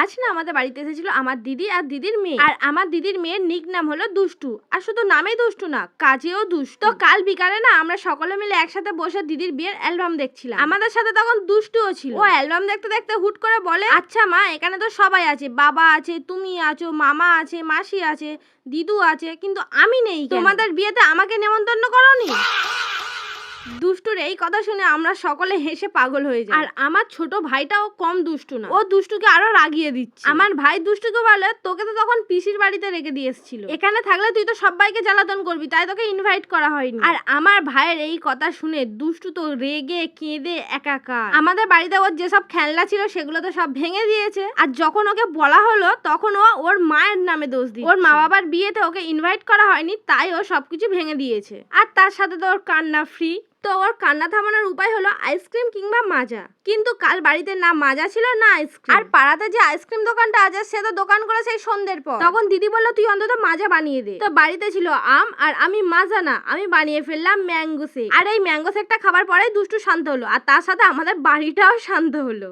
আজ না আমাদের বাড়িতে এসেছিল আমার দিদি আর দিদির মেয়ে। আর আমার দিদির মেয়ের নিক নাম হলো দুষ্টু। আর শুধু নামেই দুষ্টু না, কাজেও দুষ্টু। তো কাল বিকালে না আমরা সকলে মিলে একসাথে বসে দিদির বিয়ের অ্যালবাম দেখছিলাম। আমাদের সাথে তখন দুষ্টুও ছিল। ও অ্যালবাম দেখতে দেখতে হুট করে বলে, আচ্ছা মা, এখানে তো সবাই আছে, বাবা আছে, তুমি আছো, মামা আছে, মাসি আছে, দিদু আছে, কিন্তু আমি নেই, তোমাদের বিয়েতে আমাকে নেমন্তন্ন করোনি? দুষ্টুর এই কথা শুনে আমরা সকলে হেসে পাগল হয়ে যাই। আর আমার ছোট ভাইটাও কম দুষ্টু না, ও দুষ্টুকে আরো রাগিয়ে দিচ্ছে। আমার ভাই দুষ্টুকে বলে, তোকে তো তখন পিসির বাড়িতে রেখে দিয়ে এসেছিল, এখানে থাকলে তুই তো সবাইকে জ্বালাতন করবি, তাই তোকে ইনভাইট করা হয়নি। আর আমার ভাইয়ের এই কথা শুনে দুষ্টু তো রেগে কেঁদে একাকার। আমাদের বাড়িতে ওর যেসব খেলনা ছিল সেগুলো তো সব ভেঙে দিয়েছে। আর যখন ওকে বলা হলো তখন ও ওর মায়ের নামে দোষ দিচ্ছে। ওর মা বাবার বিয়েতে ওকে ইনভাইট করা হয়নি, তাই ও সবকিছু ভেঙে দিয়েছে। আর তার সাথে তো ওর কান্না ফ্রি। তো ওর কান্না থামানোর উপায় হলো আইসক্রিম কিংবা মাজা। কিন্তু কাল বাড়িতে না মাজা ছিল না আইসক্রিম। আর পাড়াতে যে আইসক্রিম দোকানটা আছে সে তো দোকান করে সেই সন্ধ্যের পর। তখন দিদি বললো, তুই অন্তত মাজা বানিয়ে দে। তো বাড়িতে ছিল আম, আর আমি মাজা না, আমি বানিয়ে ফেললাম ম্যাঙ্গো শেক। আর এই ম্যাঙ্গো শেকটা খাবার পরেই দুষ্টু শান্ত হলো, আর তার সাথে আমাদের বাড়িটাও শান্ত হলো।